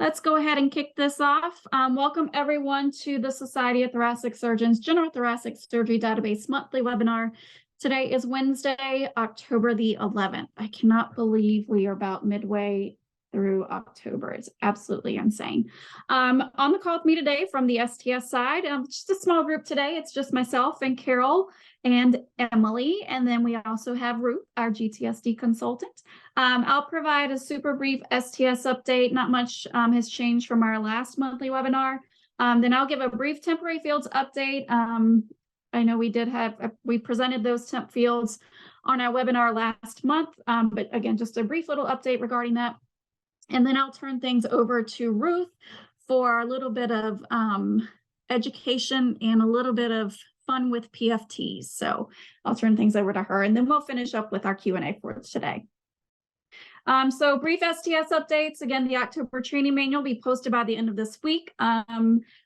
Let's go ahead and kick this off. Welcome everyone to the Society of Thoracic Surgeons General Thoracic Surgery Database monthly webinar. Today is Wednesday, October the 11th. I cannot believe we are about midway through October. It's absolutely insane. On the call with me today from the STS side, just a small group today. It's just myself and Carol and Emily, and then we also have Ruth, our GTSD consultant. I'll provide a super brief STS update. Not much has changed from our last monthly webinar. Then I'll give a brief temporary fields update. I know we presented those temp fields on our webinar last month, but again, just a brief little update regarding that. And then I'll turn things over to Ruth for a little bit of education and a little bit of fun with PFTs. So I'll turn things over to her, and then we'll finish up with our Q&A for today. So brief STS updates. Again, the October training manual will be posted by the end of this week. I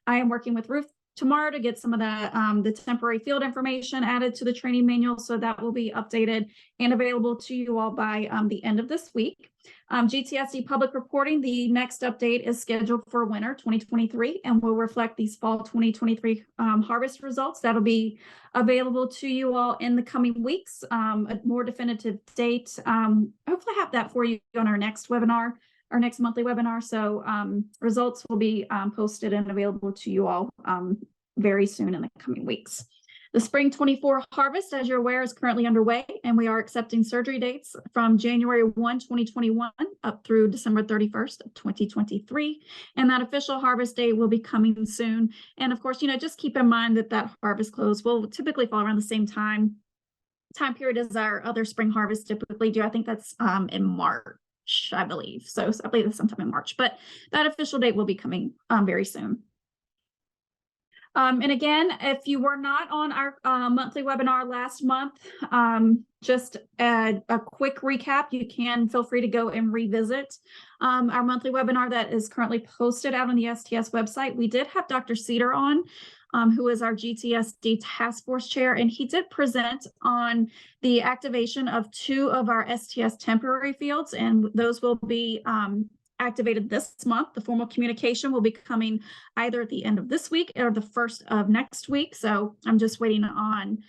am working with Ruth tomorrow to get some of the temporary field information added to the training manual, so that will be updated and available to you all by the end of this week. GTSD public reporting, the next update is scheduled for winter 2023 and will reflect these fall 2023 harvest results. That'll be available to you all in the coming weeks. A more definitive date, hopefully have that for you on our next webinar, our next monthly webinar. So results will be posted and available to you all very soon in the coming weeks. The spring 24 harvest, as you're aware, is currently underway, and we are accepting surgery dates from January 1, 2021 up through December 31st of 2023. And that official harvest date will be coming soon. And of course, just keep in mind that harvest close will typically fall around the same time period as our other spring harvests typically do. I think that's in March, I believe. So I believe it's sometime in March, but that official date will be coming very soon. And again, if you were not on our monthly webinar last month, just a quick recap, you can feel free to go and revisit our monthly webinar that is currently posted out on the STS website. We did have Dr. Cedar on, who is our GTSD task force chair, and he did present on the activation of 2 of our STS temporary fields, and those will be activated this month. The formal communication will be coming either at the end of this week or the first of next week. So I'm just waiting on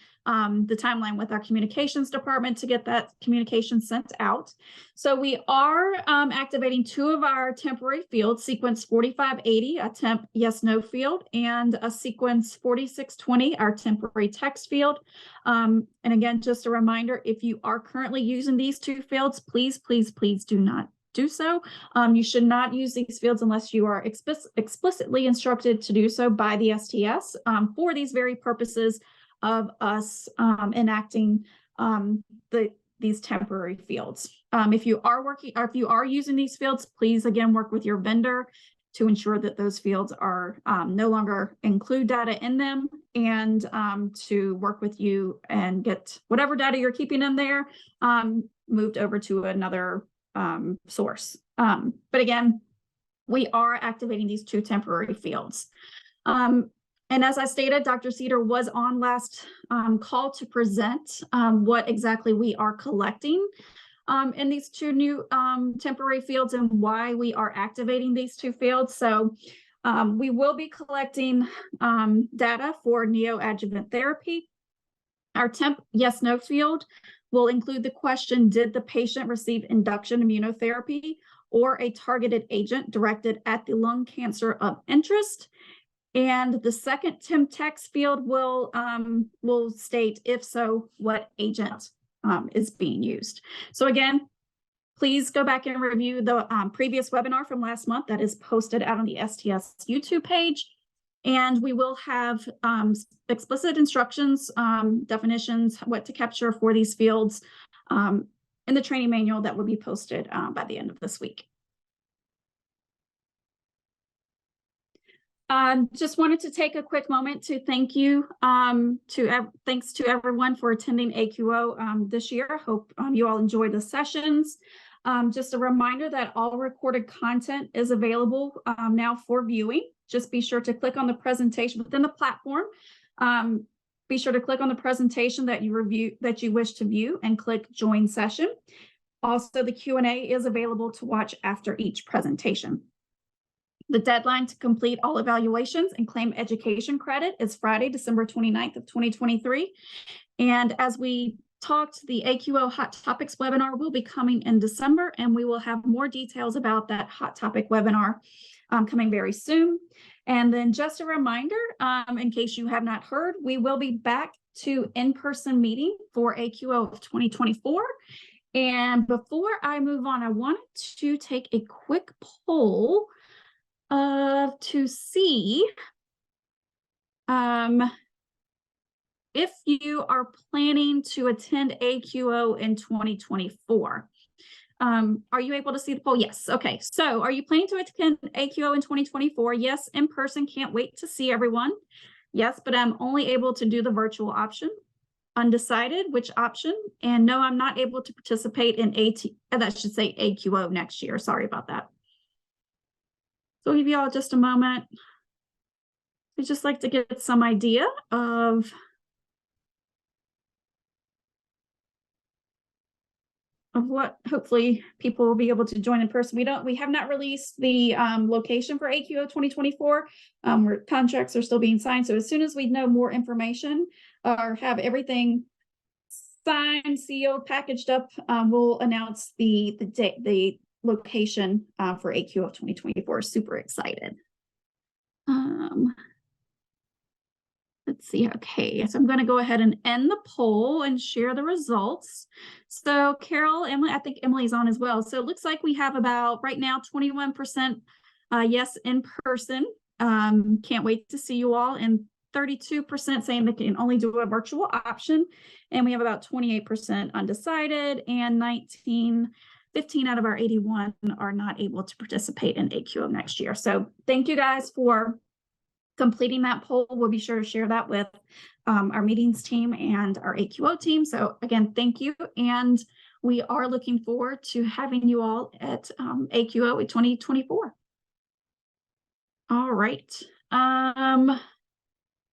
the timeline with our communications department to get that communication sent out. So we are activating 2 of our temporary fields, sequence 4580, a temp yes/no field, and a sequence 4620, our temporary text field. And again, just a reminder, if you are currently using these 2 fields, please do not do so. You should not use these fields unless you are explicitly instructed to do so by the STS for these very purposes of us enacting these temporary fields. If you are using these fields, please again work with your vendor to ensure that those fields are no longer include data in them, and to work with you and get whatever data you're keeping in there moved over to another source. But again, we are activating these 2 temporary fields. And as I stated, Dr. Cedar was on last call to present what exactly we are collecting in these 2 new temporary fields and why we are activating these 2 fields. So we will be collecting data for neoadjuvant therapy. Our temp yes/no field will include the question, did the patient receive induction immunotherapy or a targeted agent directed at the lung cancer of interest? And the second temp text field will state, if so, what agent is being used. So again, please go back and review the previous webinar from last month that is posted out on the STS YouTube page. And we will have explicit instructions, definitions, what to capture for these fields in the training manual that will be posted by the end of this week. Just wanted to take a quick moment to thank you. Thanks to everyone for attending AQO this year. Hope you all enjoyed the sessions. Just a reminder that all recorded content is available now for viewing. Just be sure to click on the presentation within the platform. Be sure to click on the presentation that you wish to view and click Join Session. Also, the Q&A is available to watch after each presentation. The deadline to complete all evaluations and claim education credit is Friday, December 29th of 2023. And as we talked, the AQO Hot Topics webinar will be coming in December, and we will have more details about that Hot Topic webinar coming very soon. And then just a reminder, in case you have not heard, we will be back to in-person meeting for AQO of 2024. And before I move on, I wanted to take a quick poll to see if you are planning to attend AQO in 2024. Are you able to see the poll? Yes. Okay. So are you planning to attend AQO in 2024? Yes, in person. Can't wait to see everyone. Yes, but I'm only able to do the virtual option. Undecided which option. And no, I'm not able to participate in that should say AQO next year. Sorry about that. So I'll give you all just a moment. I'd just like to get some idea of what hopefully people will be able to join in person. We have not released the location for AQO 2024. Where contracts are still being signed. So as soon as we know more information or have everything signed, sealed, packaged up, we'll announce the date, the location for AQO of 2024. Super excited. Let's see. Okay, so I'm going to go ahead and end the poll and share the results. So Carol, Emily, I think Emily's on as well. So it looks like we have about right now 21% yes in person. Can't wait to see you all, and 32% saying they can only do a virtual option. And we have about 28% undecided, and 15 out of our 81 are not able to participate in AQO next year. So thank you guys for completing that poll. We'll be sure to share that with our meetings team and our AQO team. So again, thank you. And we are looking forward to having you all at AQO 2024. All right.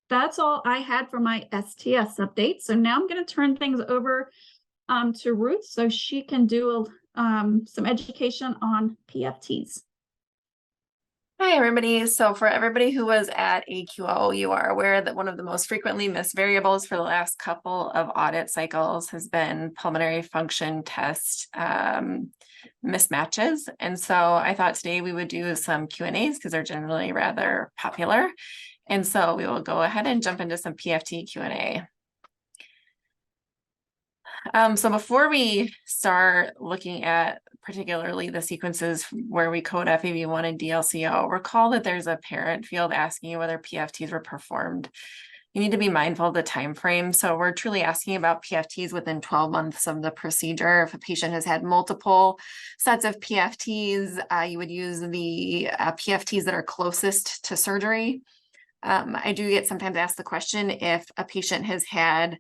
That's all I had for my STS update. So now I'm going to turn things over to Ruth so she can do some education on PFTs. Hi, everybody. So for everybody who was at AQO, you are aware that one of the most frequently missed variables for the last couple of audit cycles has been pulmonary function test mismatches. And so I thought today we would do some Q&As because they're generally rather popular. And so we will go ahead and jump into some PFT Q&A. So before we start looking at particularly the sequences where we code FEV1 and DLCO, recall that there's a parent field asking you whether PFTs were performed. You need to be mindful of the time frame. So we're truly asking about PFTs within 12 months of the procedure. If a patient has had multiple sets of PFTs, you would use the PFTs that are closest to surgery. I do get sometimes asked the question if a patient has had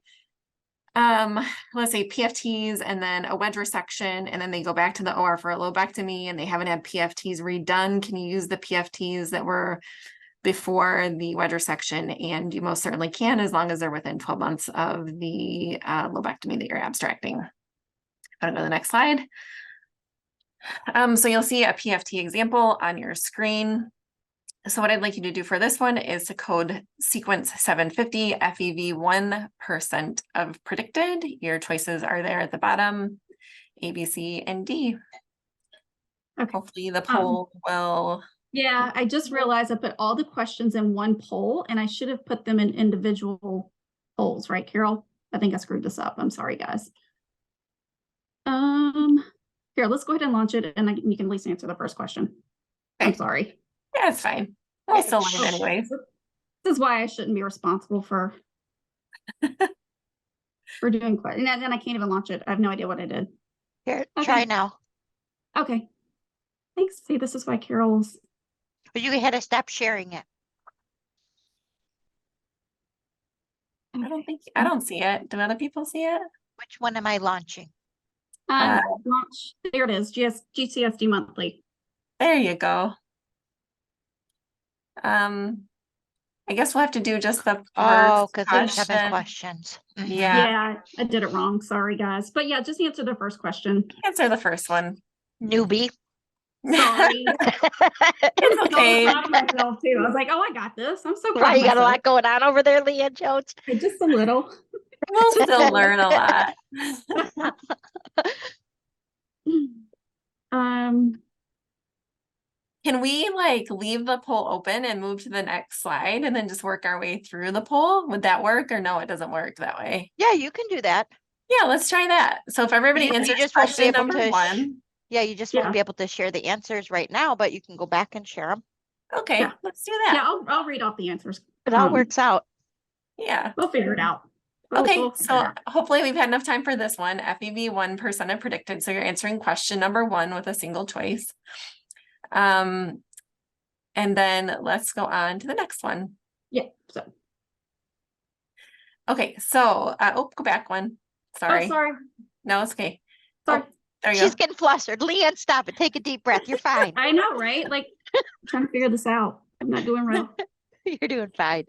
let's say PFTs and then a wedge resection, and then they go back to the OR for a lobectomy and they haven't had PFTs redone. Can you use the PFTs that were before the wedge resection? And you most certainly can, as long as they're within 12 months of the lobectomy that you're abstracting. I'll go to the next slide. So you'll see a PFT example on your screen. So what I'd like you to do for this one is to code sequence 750 FEV 1% of predicted. Your choices are there at the bottom, A, B, C, and D. Okay. Hopefully the poll will. Yeah, I just realized I put all the questions in one poll and I should have put them in individual polls, right, Carol? I think I screwed this up. I'm sorry, guys. Here, let's go ahead and launch it and you can at least answer the first question. Okay. I'm sorry. Yeah, it's fine. We'll still learn anyways. This is why I shouldn't be responsible for doing questions. And then I can't even launch it. I have no idea what I did. Here, okay. Try now. Okay. Thanks. See, this is why Carol's. But you had to stop sharing it. I don't see it. Do other people see it? Which one am I launching? Launch. There it is. GTSD monthly. There you go. I guess we'll have to do just the first because there's 7 questions. Yeah, I did it wrong. Sorry, guys. But yeah, just answer the first question. Answer the first one. Newbie. Sorry. It's I okay. was proud of myself too. I was like, oh, I got this. I'm so proud Why, of you got a myself. lot going on over there, Leanne Jones? Just a little. We'll still learn a lot. Um, Can we like leave the poll open and move to the next slide and then just work our way through the poll? Would that work or no, it doesn't work that way? Yeah, you can do that. Yeah, let's try that. So if everybody You answers just won't be question able number to one. Yeah, you just Yeah. won't be able to share the answers right now, but you can go back and share them. Okay, Yeah. let's do yeah, that. I'll read off the answers. It all works out. Yeah. We'll figure it out. Okay, We'll figure so it out. hopefully we've had enough time for this one. FEV 1% of predicted. So you're answering question number one with a single choice. And then let's go on to the next one. Yeah. So. Okay, so go back one. Sorry. Oh, sorry. No, it's okay. Sorry. Oh, there you She's go. getting flustered. Leanne, stop it. Take a deep breath. You're fine. I know, right? Like, I'm trying to figure this out. I'm not doing well. You're doing fine.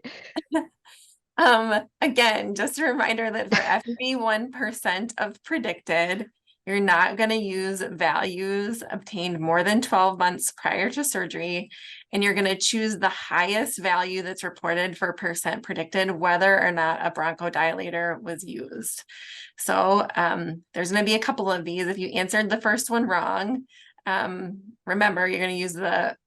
Again, just a reminder that for FEV 1% of predicted, you're not going to use values obtained more than 12 months prior to surgery, and you're going to choose the highest value that's reported for percent predicted, whether or not a bronchodilator was used. So there's going to be a couple of these. If you answered the first one wrong, remember, you're going to use the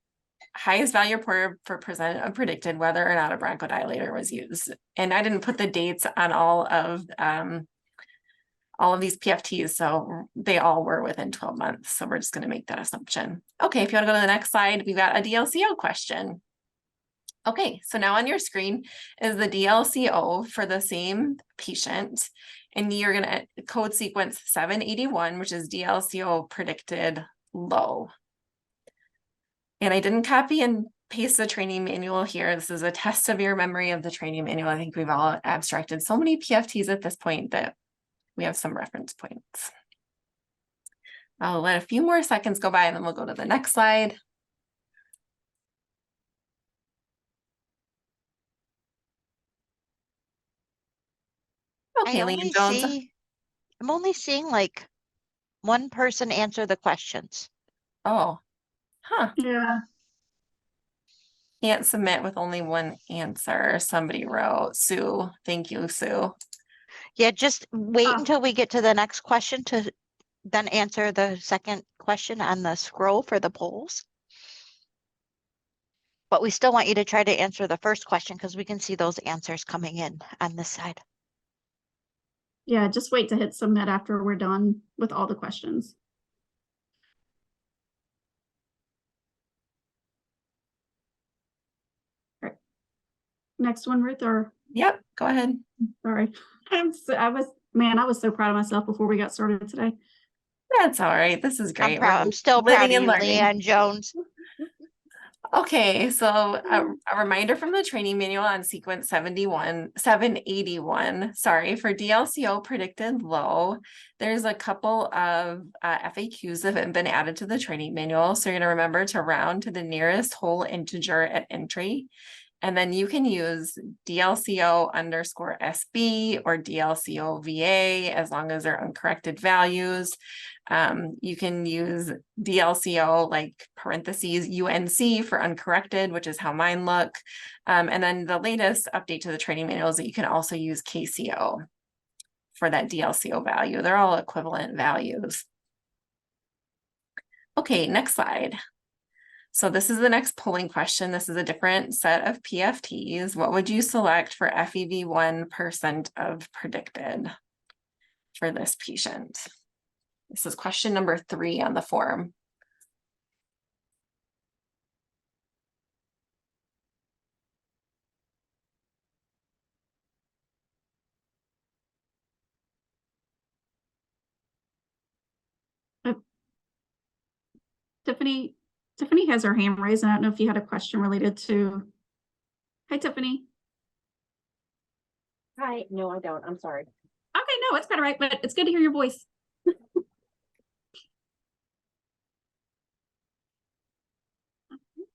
highest value reported for percent of predicted, whether or not a bronchodilator was used. And I didn't put the dates on all of these PFTs, so they all were within 12 months. So we're just going to make that assumption. Okay, if you want to go to the next slide, we've got a DLCO question. Okay, so now on your screen is the DLCO for the same patient, and you're going to code sequence 781, which is DLCO predicted low. And I didn't copy and paste the training manual here. This is a test of your memory of the training manual. I think we've all abstracted so many PFTs at this point that we have some reference points. I'll let a few more seconds go by and then we'll go to the next slide. Okay, Leanne Jones. I'm only seeing like one person answer the questions. Oh, huh. Yeah. Can't submit with only one answer. Somebody wrote, Sue. Thank you, Sue. Yeah, just wait until we get to the next question to then answer the second question on the scroll for the polls. But we still want you to try to answer the first question because we can see those answers coming in on this side. Yeah, just wait to hit submit after we're done with all the questions. All right. Next one, Ruth, or? Yep, go ahead. Sorry. I was so proud of myself before we got started today. That's all right. This is great. I'm still proud of you, learning. Leanne Jones. Okay, so a reminder from the training manual on sequence 781, sorry, for DLCO predicted low, there's a couple of FAQs that have been added to the training manual. So you're going to remember to round to the nearest whole integer at entry. And then you can use DLCO_SB or DLCO_VA as long as they're uncorrected values. You can use DLCO like parentheses UNC for uncorrected, which is how mine look. And then the latest update to the training manual is that you can also use KCO for that DLCO value. They're all equivalent values. Okay, next slide. So this is the next polling question. This is a different set of PFTs. What would you select for FEV 1% of predicted for this patient? This is question number 3 on the form. Tiffany has her hand raised. I don't know if you had a question related to. Hi, Tiffany. Hi. No, I don't. I'm sorry. Okay, no, it's better, right? But it's good to hear your voice.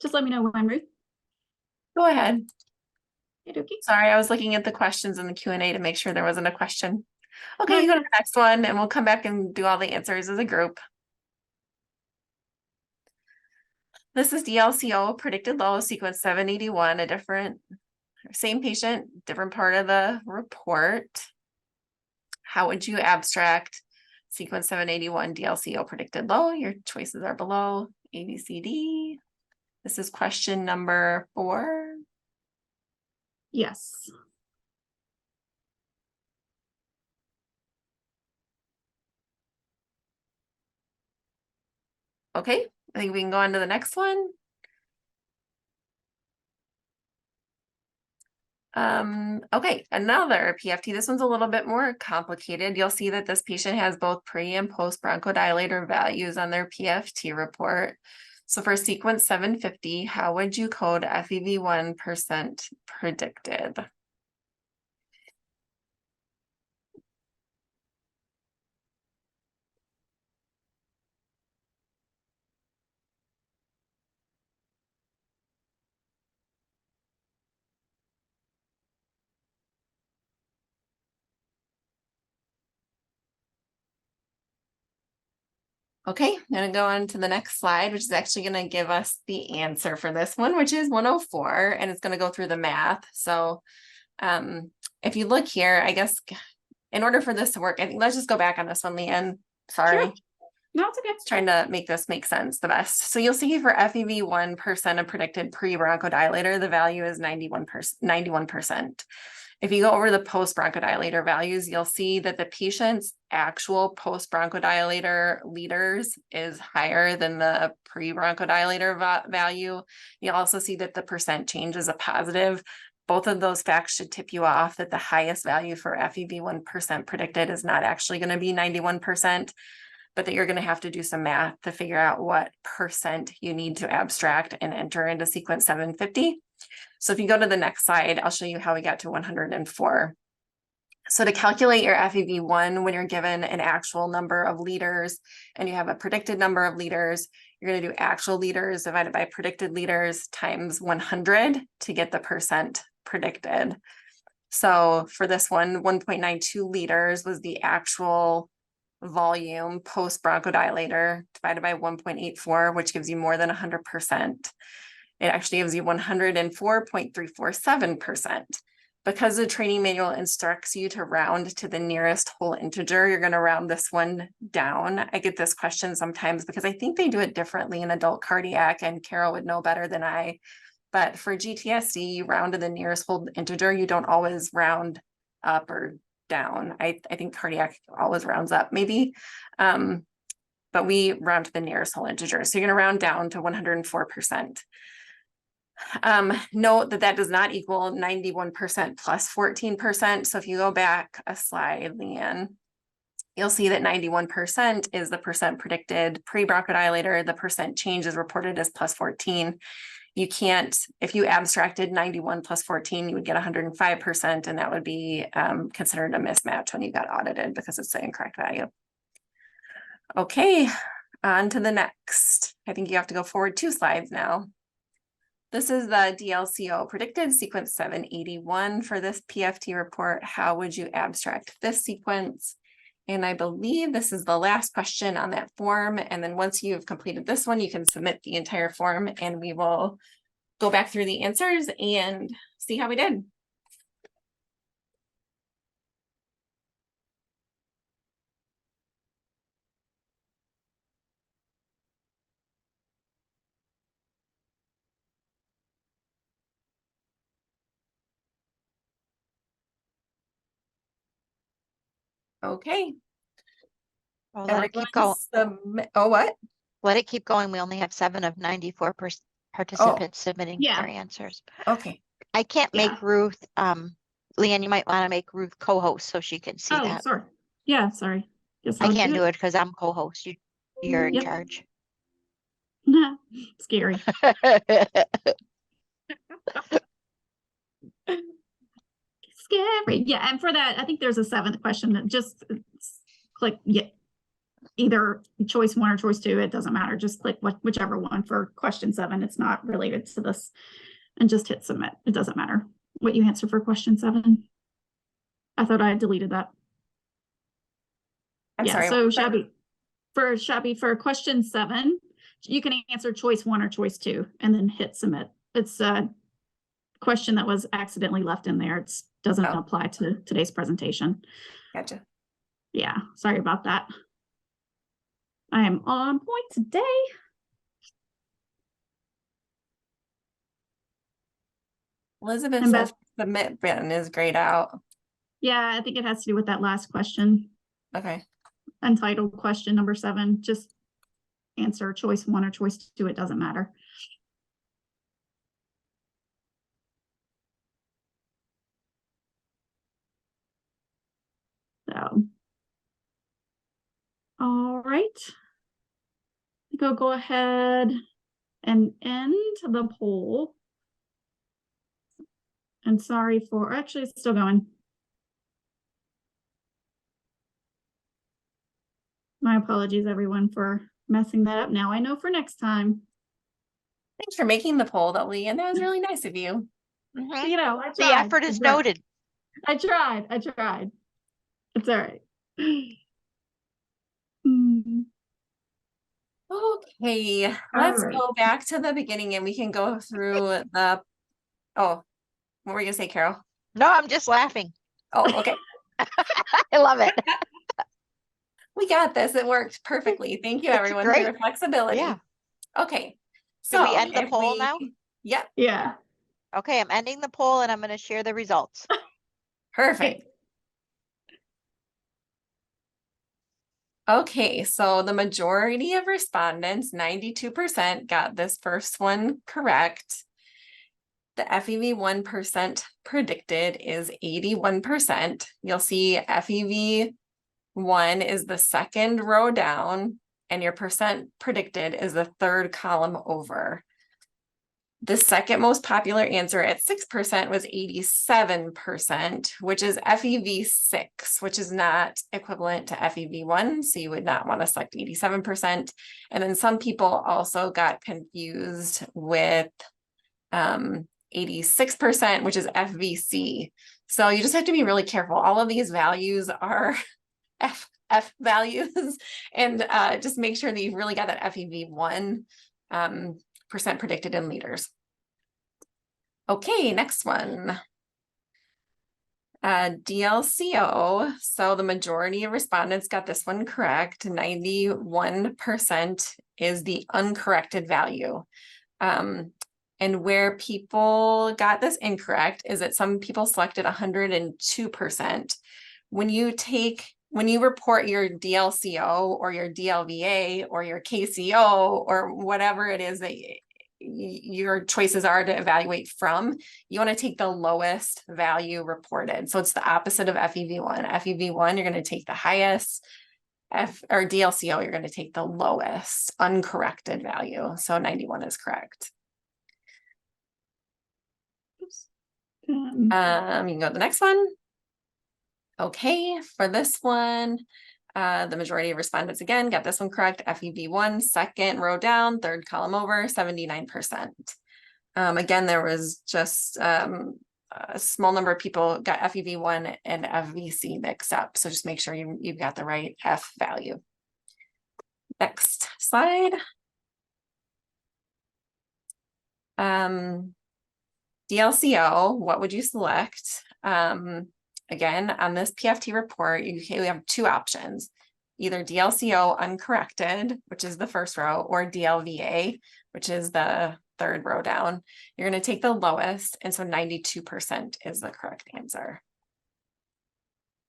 Just let me know when, Ruth. Go ahead. Okay. Sorry, I was looking at the questions in the Q&A to make sure there wasn't a question. Okay, you go to the next one and we'll come back and do all the answers as a group. This is DLCO predicted low sequence 781, a different, same patient, different part of the report. How would you abstract sequence 781 DLCO predicted low? Your choices are below, A, B, C, D. This is question number 4. Yes. Okay, I think we can go on to the next one. Okay, another PFT. This one's a little bit more complicated. You'll see that this patient has both pre and post bronchodilator values on their PFT report. So for sequence 750, how would you code FEV1 % predicted? Okay, I'm gonna go on to the next slide, which is actually gonna give us the answer for this one, which is 104, and it's gonna go through the math. So if you look here, I guess in order for this to work, I think let's just go back on this one, Leanne. Sorry. Sure. No, it's okay. Trying to make this make sense the best. So you'll see for FEV1 % of predicted pre-bronchodilator, the value is 91%. If you go over the post-bronchodilator values, you'll see that the patient's actual post-bronchodilator liters is higher than the pre-bronchodilator value. You'll also see that the % change is a positive. Both of those facts should tip you off that the highest value for FEV1 % predicted is not actually going to be 91%, but that you're going to have to do some math to figure out what % you need to abstract and enter into sequence 750. So if you go to the next slide, I'll show you how we got to 104. So to calculate your FEV1 when you're given an actual number of liters and you have a predicted number of liters, you're going to do actual liters divided by predicted liters times 100 to get the % predicted. So for this one, 1.92 liters was the actual volume post bronchodilator divided by 1.84, which gives you more than 100%. It actually gives you 104.347%. Because the training manual instructs you to round to the nearest whole integer, you're going to round this one down. I get this question sometimes because I think they do it differently in adult cardiac, and Carol would know better than I. But for GTSD, you round to the nearest whole integer. You don't always round up or down. I think cardiac always rounds up maybe, but we round to the nearest whole integer. So you're going to round down to 104%. Note that that does not equal 91% plus 14%. So if you go back a slide, Leanne, you'll see that 91% is the % predicted pre-bronchodilator. The % change is reported as plus 14. You can't, if you abstracted 91 plus 14, you would get 105%, and that would be considered a mismatch when you got audited because it's the incorrect value. Okay, on to the next. I think you have to go forward 2 slides now. This is the DLCO predicted sequence 781 for this PFT report. How would you abstract this sequence? And I believe this is the last question on that form. And then once you've completed this one, you can submit the entire form and we will go back through the answers and see how we did. Okay. Oh, let it keep going. Oh, what? Let it keep going. We only have 7 of 94 participants submitting their answers. Okay. I can't make Ruth, Leanne, you might want to make Ruth co-host so she can see that. Sorry. Yeah, sorry. Guess I I'll can't do it because I'm co-host. You're in charge. Scary. Scary. Yeah, and for that, I think there's a 7th question that just click either choice 1 or choice 2. It doesn't matter. Just click whichever one for question 7. It's not related to this, and just hit submit. It doesn't matter what you answer for question 7. I thought I had deleted that. I'm sorry. So Shabby, for question 7, you can answer choice 1 or choice 2 and then hit submit. It's a question that was accidentally left in there. It doesn't Oh. apply to today's presentation. Gotcha. Yeah, sorry about that. I am on point today. Elizabeth And says Beth, submit button is grayed out. yeah, I think it has to do with that last question, Okay. untitled question number 7. Just answer choice 1 or choice 2. It doesn't matter. So, all right. I think I'll go ahead and end the poll. And sorry for, actually it's still going. My apologies, everyone, for messing that up. Now I know for next time. Thanks for making the poll, though, Lee, and that was really nice of you. Mhm. You know, I The tried. effort is noted. I tried. It's all right. Hmm. Okay, All let's right. go back to the beginning and we can go through the, oh, what were you gonna say, Carol? No, I'm just laughing. Oh, okay. I love it. We got this. It worked perfectly. Thank you, It's everyone, for great. your flexibility. Yeah. Okay. Do we So end the if poll we, now? Yep, Yeah. Okay, I'm ending the poll and I'm going to share the results. perfect. Okay, so the majority of respondents, 92%, got this first one correct. The FEV 1% predicted is 81%. You'll see FEV 1 is the second row down, and your percent predicted is the third column over. The second most popular answer at 6% was 87%, which is FEV 6, which is not equivalent to FEV 1. So you would not want to select 87%. And then some people also got confused with 86%, which is FVC. So you just have to be really careful. All of these values are F values, and just make sure that you've really got that FEV 1 percent predicted in liters. Okay, next one. DLCO. So the majority of respondents got this one correct. 91% is the uncorrected value. And where people got this incorrect is that some people selected 102%. When you report your DLCO or your DLVA or your KCO or whatever it is that your choices are to evaluate from, you want to take the lowest value reported. So it's the opposite of FEV1. FEV1, you're going to take the highest. Or DLCO, you're going to take the lowest uncorrected value. So 91 is correct. You can go to the next one. Okay, for this one, the majority of respondents again got this one correct. FEV1, second row down, third column over, 79%. Again, there was just a small number of people got FEV1 and FVC mixed up. So just make sure you've got the right F value. Next slide. DLCO, what would you select? Again, on this PFT report, you have two options, either DLCO uncorrected, which is the first row, or DLVA, which is the third row down. You're going to take the lowest, and so 92% is the correct answer.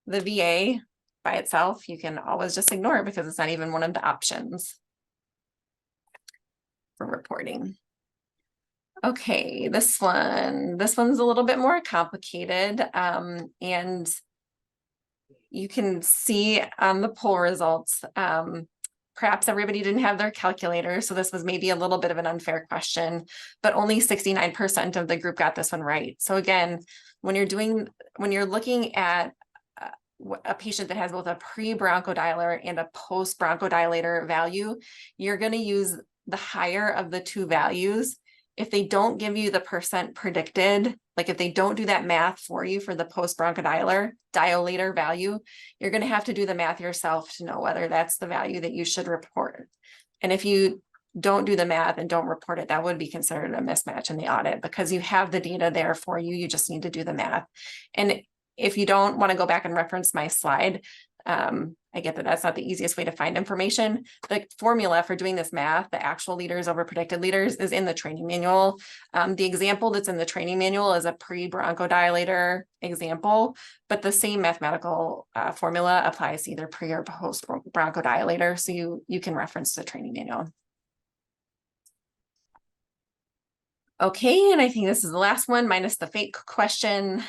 The VA by itself, you can always just ignore it because it's not even one of the options for reporting. Okay, this one's a little bit more complicated, and you can see on the poll results, perhaps everybody didn't have their calculator, so this was maybe a little bit of an unfair question, but only 69% of the group got this one right. So again, when you're looking at a patient that has both a pre-bronchodilator and a post-bronchodilator value, you're going to use the higher of the two values. If they don't give you the percent predicted, like if they don't do that math for you for the post-bronchodilator value, you're going to have to do the math yourself to know whether that's the value that you should report. And if you don't do the math and don't report it, that would be considered a mismatch in the audit because you have the data there for you. You just need to do the math. And if you don't want to go back and reference my slide, I get that that's not the easiest way to find information. The formula for doing this math, the actual leaders over predicted leaders, is in the training manual. The example that's in the training manual is a pre-bronchodilator example, but the same mathematical formula applies to either pre or post bronchodilator. So you can reference the training manual. Okay, and I think this is the last one, minus the fake question,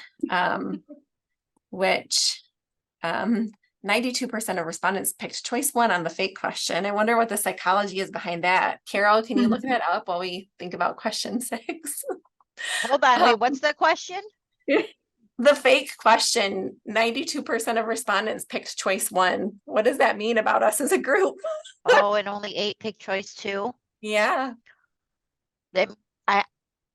which 92% of respondents picked choice 1 on the fake question. I wonder what the psychology is behind that. Carol, can you look that up while we think about question 6? Hold on, wait, what's the question? The fake question, 92% of respondents picked choice 1. What does that mean about us as a group? Oh, and only 8 picked choice 2. Yeah.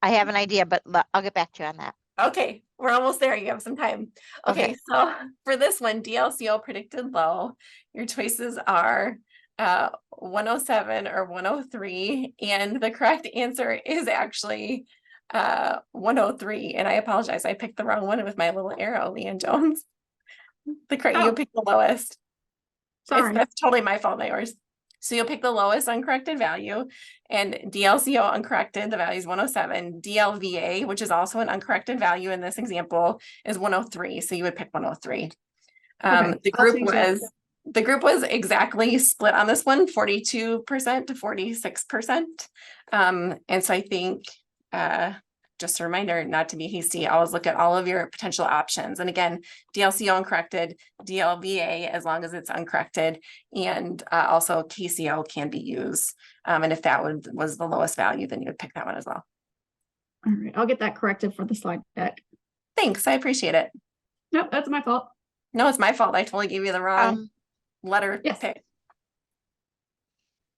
I have an idea, but I'll get back to you on that. Okay, we're almost there. You have some time. Okay, so for this one, DLCO predicted low. Your choices are 107 or 103, and the correct answer is actually 103. And I apologize, I picked the wrong one with my little arrow, Leanne Jones. You picked the lowest. Sorry. That's totally my fault, not yours. So you'll pick the lowest uncorrected value, and DLCO uncorrected, the value is 107. DLVA, which is also an uncorrected value in this example, is 103. So you would pick 103. Okay, The group was exactly split on this one, 42% to 46%. And so I think just a reminder not to be hasty. Always look at all of your potential options. And again, DLCO uncorrected, DLVA as long as it's uncorrected, and also KCO can be used. And if that was the lowest value, then you would pick that one as well. All right, I'll get that corrected for the slide deck. Thanks, I appreciate it. Nope, that's my fault. No, it's my fault. I totally gave you the wrong letter pick.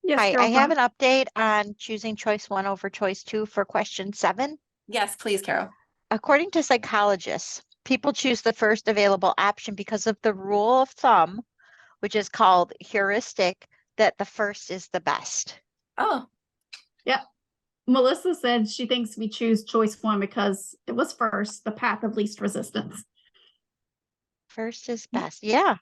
Yes, I have an update on choosing choice 1 over choice 2 for question 7. Yes, please, Carol. According to psychologists, people choose the first available option because of the rule of thumb, which is called heuristic, that the first is the best. Oh. Yeah. Melissa said she thinks we choose choice 1 because it was first, the path of least resistance. First is best. Yeah.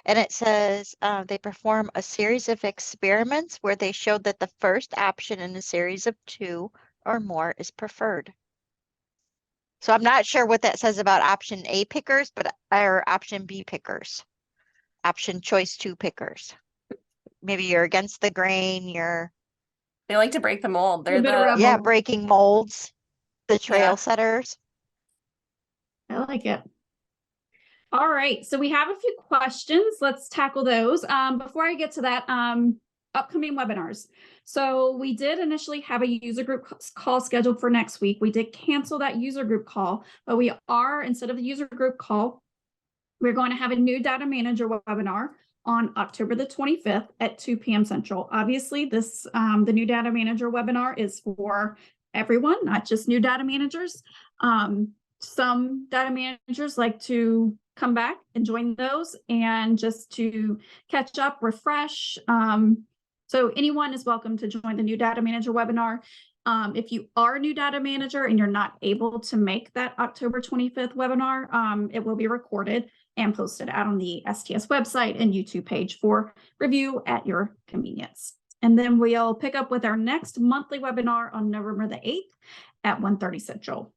And it says they perform a series of experiments where they showed that the first option in a series of 2 or more is preferred. So I'm not sure what that says about option A pickers, or option B pickers, option choice 2 pickers. Maybe you're against the grain. They like to break the mold. They're breaking molds, the trail setters. I like it. All right, so we have a few questions. Let's tackle those. Before I get to that, upcoming webinars. So we did initially have a user group call scheduled for next week. We did cancel that user group call, but we are, instead of the user group call, we're going to have a new data manager webinar on October the 25th at 2 p.m. Central. Obviously, this the new data manager webinar is for everyone, not just new data managers. Some data managers like to come back and join those and just to catch up, refresh. So anyone is welcome to join the new data manager webinar. If you are a new data manager and you're not able to make that October 25th webinar, it will be recorded and posted out on the STS website and YouTube page for review at your convenience. And then we'll pick up with our next monthly webinar on November the 8th at 1:30 Central.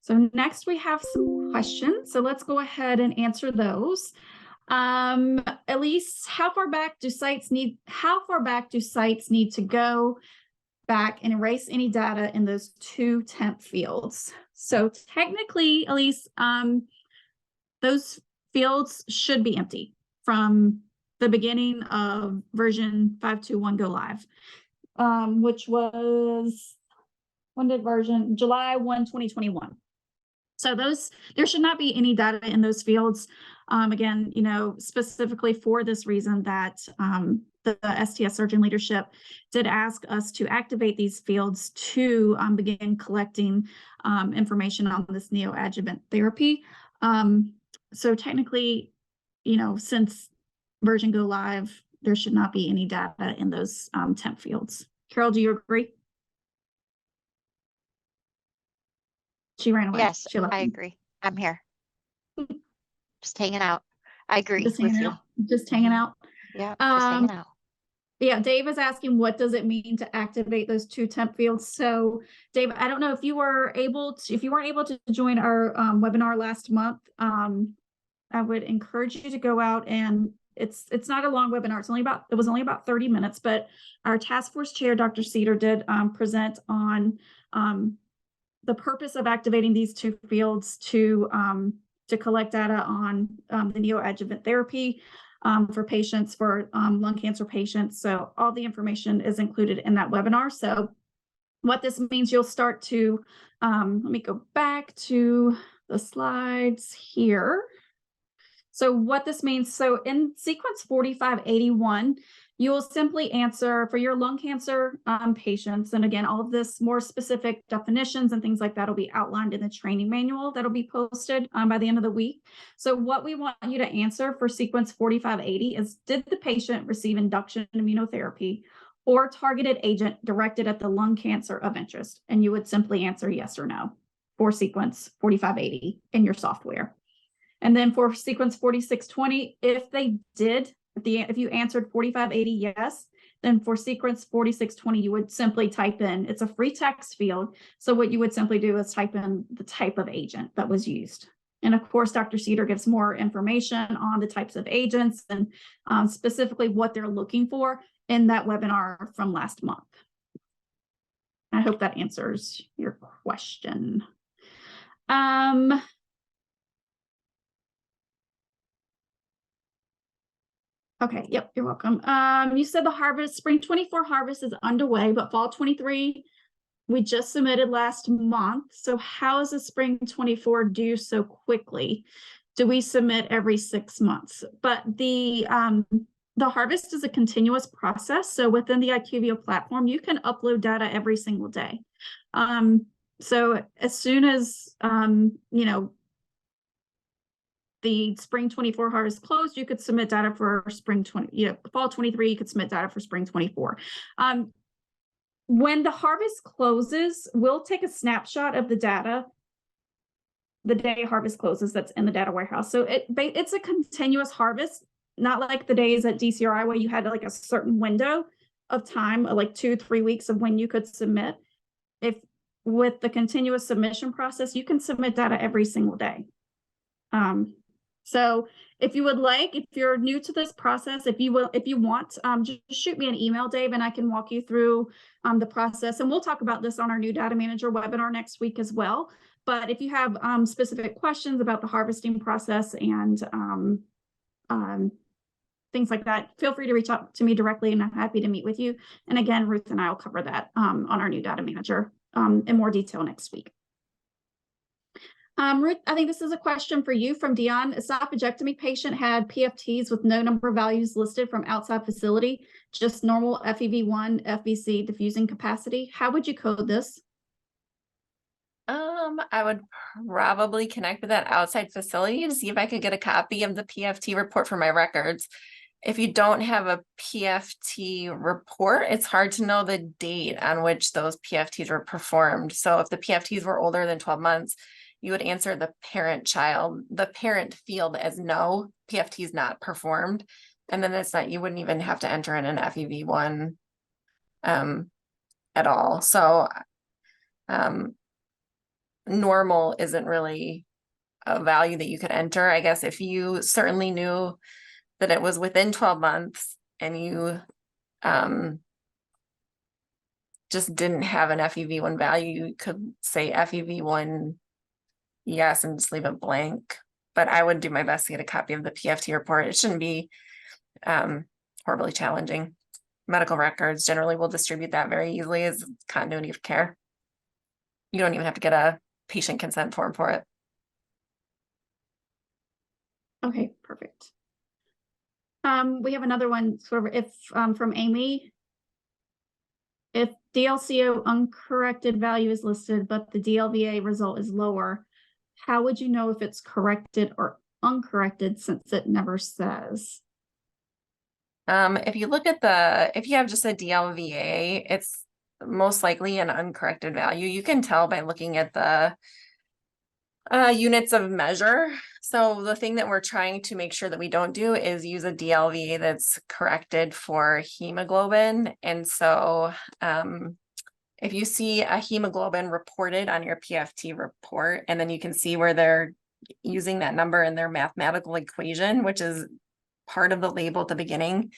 So next we have some questions. So let's go ahead and answer those. Elise, how far back do sites need to go back and erase any data in those 2 temp fields? So technically, Elise, those fields should be empty from the beginning of version 5.2.1 go live, which was, when did July 1, 2021. So there should not be any data in those fields. Again, specifically for this reason that the STS surgeon leadership did ask us to activate these fields to begin collecting information on this neoadjuvant therapy. So technically, since version go live, there should not be any data in those temp fields. Carol, do you agree? She ran away. Yes, She left. I agree. I'm here. Just hanging out. I agree Just with hanging you. out. Just hanging out. Yeah, just hanging out. Yeah, Dave is asking, what does it mean to activate those 2 temp fields? So, Dave, I don't know if you were able to, if you weren't able to join our webinar last month, I would encourage you to go out, and it's not a long webinar. It was only about 30 minutes, but our task force chair, Dr. Cedar, did present on the purpose of activating these 2 fields to collect data on the neoadjuvant therapy for patients, for lung cancer patients. So all the information is included in that webinar. So what this means, you'll start to, let me go back to the slides here. So what this means, so in sequence 4581, you will simply answer for your lung cancer patients. And again, all of this more specific definitions and things like that will be outlined in the training manual that'll be posted by the end of the week. So what we want you to answer for sequence 4580 is, did the patient receive induction immunotherapy or targeted agent directed at the lung cancer of interest? And you would simply answer yes or no for sequence 4580 in your software. And then for sequence 4620, if they did, if you answered 4580 yes, then for sequence 4620, you would simply type in, it's a free text field. So what you would simply do is type in the type of agent that was used. And of course, Dr. Cedar gives more information on the types of agents and specifically what they're looking for in that webinar from last month. I hope that answers your question. Okay, yep, you're welcome. You said the harvest, spring 24 harvest is underway, but fall 23, we just submitted last month. So how is the spring 24 due so quickly? Do we submit every 6 months? But the harvest is a continuous process. So within the IQVIA platform, you can upload data every single day. So as soon as, the spring 24 harvest closed, you could submit data for spring 20, fall 23, you could submit data for spring 24. When the harvest closes, we'll take a snapshot of the data the day harvest closes that's in the data warehouse. So it's a continuous harvest, not like the days at DCRI where you had like a certain window of time, like 2-3 weeks of when you could submit. If with the continuous submission process, you can submit data every single day. So if you would like, if you're new to this process, if you want, just shoot me an email, Dave, and I can walk you through the process. And we'll talk about this on our new data manager webinar next week as well. But if you have specific questions about the harvesting process and things like that, feel free to reach out to me directly, and I'm happy to meet with you. And again, Ruth and I will cover that on our new data manager in more detail next week. Ruth, I think this is a question for you from Dion. Esophagectomy patient had PFTs with no number of values listed from outside facility, just normal FEV1, FVC diffusing capacity. How would you code this? I would probably connect with that outside facility to see if I could get a copy of the PFT report for my records. If you don't have a PFT report, it's hard to know the date on which those PFTs were performed. So if the PFTs were older than 12 months, you would answer the parent field as no, PFT is not performed. And then it's not, you wouldn't even have to enter in an FEV1 at all. So normal isn't really a value that you could enter. I guess if you certainly knew that it was within 12 months and you just didn't have an FEV1 value, you could say FEV1 yes and just leave it blank. But I would do my best to get a copy of the PFT report. It shouldn't be horribly challenging. Medical records generally will distribute that very easily as continuity of care. You don't even have to get a patient consent form for it. Okay, perfect. We have another one sort of from Amy. If DLCO uncorrected value is listed, but the DLVA result is lower, how would you know if it's corrected or uncorrected since it never says? If you look at if you have just a DLVA, it's most likely an uncorrected value. You can tell by looking at the units of measure. So the thing that we're trying to make sure that we don't do is use a DLVA that's corrected for hemoglobin. And so if you see a hemoglobin reported on your PFT report, and then you can see where they're using that number in their mathematical equation, which is part of the label at the beginning,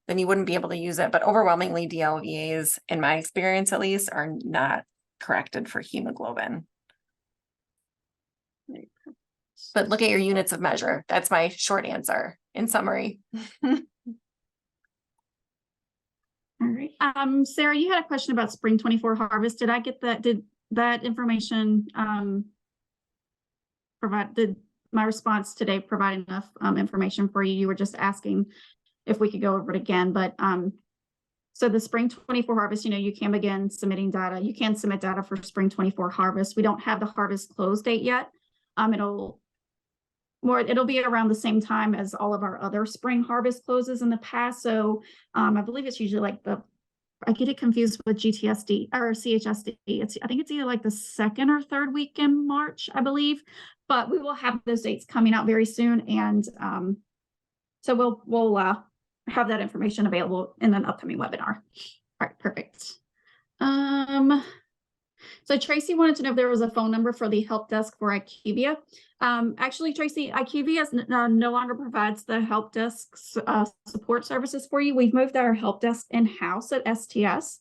then you wouldn't be able to use it. But overwhelmingly, DLVAs, in my experience at least, are not corrected for hemoglobin. But look at your units of measure. That's my short answer in summary. All right. Sarah, you had a question about spring 24 harvest. Did I get that? Did that information did my response today provide enough information for you? You were just asking if we could go over it again, but so the spring 24 harvest, you can begin submitting data. You can submit data for spring 24 harvest. We don't have the harvest close date yet. It'll be around the same time as all of our other spring harvest closes in the past. So I believe it's usually like I get it confused with GTSD or CHSD. I think it's either like the second or third week in March, I believe, but we will have those dates coming out very soon. And so we'll have that information available in an upcoming webinar. All right, perfect. So Tracy wanted to know if there was a phone number for the help desk for IQVIA. Actually, Tracy, IQVIA no longer provides the help desk support services for you. We've moved our help desk in-house at STS.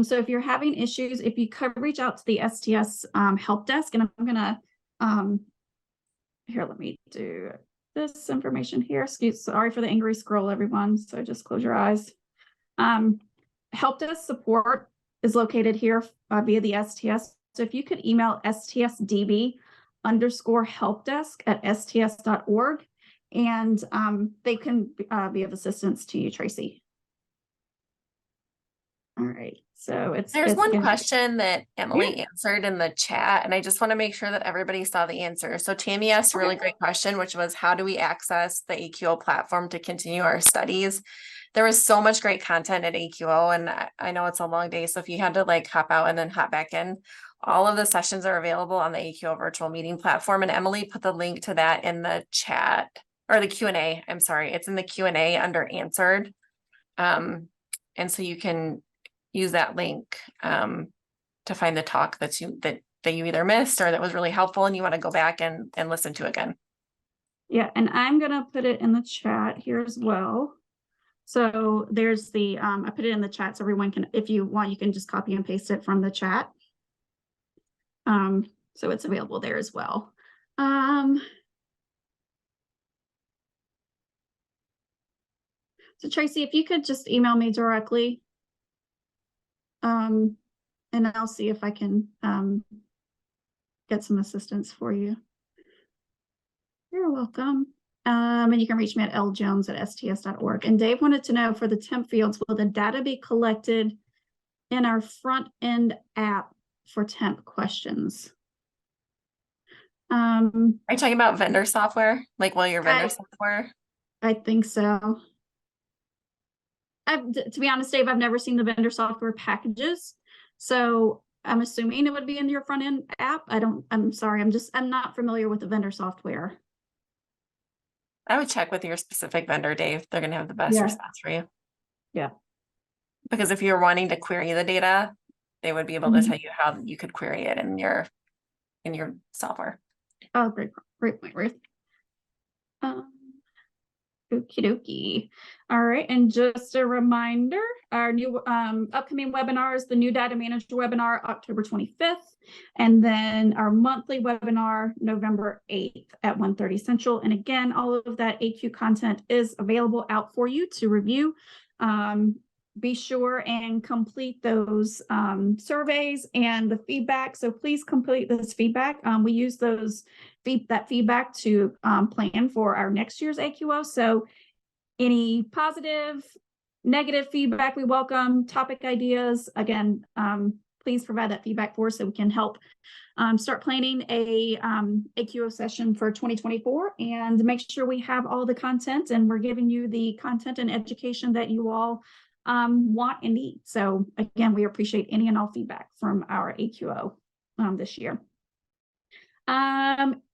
So if you're having issues, if you could reach out to the STS help desk, and I'm gonna, here, let me do this information here. Sorry for the angry scroll, everyone. So just close your eyes. Help desk support is located here via the STS. So if you could email stsdb_helpdesk@sts.org, and they can be of assistance to you, Tracy. All right, so There's one question that Emily answered in the chat, and I just want to make sure that everybody saw the answer. So Tammy asked a really great question, which was, how do we access the AQO platform to continue our studies? There was so much great content at AQO, and I know it's a long day, so if you had to like hop out and then hop back in, all of the sessions are available on the AQO virtual meeting platform, and Emily put the link to that in the chat, or the Q&A, I'm sorry, it's in the Q&A under answered. And so you can use that link to find the talk that you either missed or that was really helpful and you want to go back and listen to again. Yeah, and I'm gonna put it in the chat here as well. So there's the, I put it in the chat so everyone can, if you want, you can just copy and paste it from the chat. So it's available there as well. So Tracy, if you could just email me directly, and I'll see if I can get some assistance for you. You're welcome. And you can reach me at ljones@sts.org. And Dave wanted to know, for the temp fields, will the data be collected in our front end app for temp questions? Are you talking about vendor software? Like, your vendor software? I think so. To be honest, Dave, I've never seen the vendor software packages, so I'm assuming it would be in your front end app. I'm sorry, I'm not familiar with the vendor software. I would check with your specific vendor, Dave. They're going to have the best response for you. Yeah. Because if you're wanting to query the data, they would be able to tell you how you could query it in your software. Oh, great point, Ruth. Okie dokie. All right, and just a reminder, our new upcoming webinars, the new data manager webinar, October 25th, and then our monthly webinar, November 8th at 1:30 Central. And again, all of that AQ content is available out for you to review. Be sure and complete those surveys and the feedback. So please complete this feedback. We use that feedback to plan for our next year's AQO. So any positive, negative feedback we welcome, topic ideas, again, please provide that feedback for us so we can help start planning a AQO session for 2024 and make sure we have all the content and we're giving you the content and education that you all want and need. So again, we appreciate any and all feedback from our AQO this year.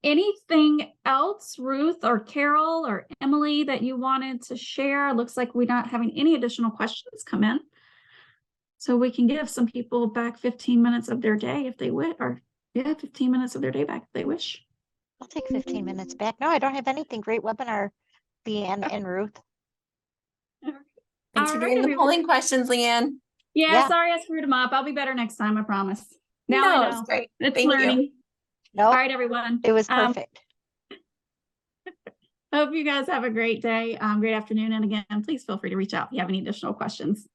Anything else, Ruth or Carol or Emily, that you wanted to share? Looks like we're not having any additional questions come in. So we can give some people back 15 minutes of their day if they wish, or yeah, 15 minutes of their day back if they wish. I'll take 15 minutes back. No, I don't have anything. Great webinar, Leanne and Ruth. Thanks for All right, doing the everyone. polling questions, Leanne. Yeah, sorry I screwed them up. I'll be better next time, I promise. Now No, I know. it's great. It's Thank you. learning. No, All right, everyone. it was perfect. Hope you guys have a great day, great afternoon. And again, please feel free to reach out if you have any additional questions.